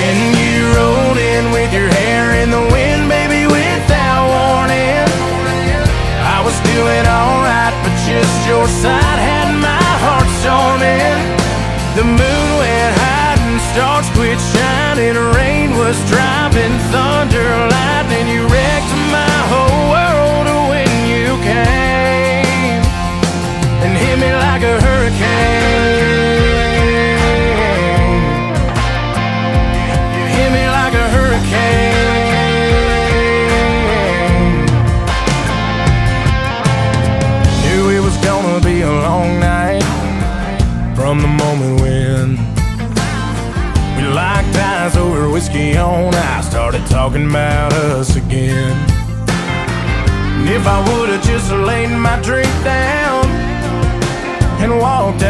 And you rolled in with your hair in the wind, baby, without warning. I was doing alright, but just your side had my heart storming. The moon went high and stars quit shining. Rain was driving, thunder, lightning. You wrecked my whole world when you came and hit me like a hurricane. You hit me like a hurricane. Knew it was gonna be a long night from the moment when we locked eyes over whiskey on ice, started talking about us again. And if I would've just laid my drink down and walked out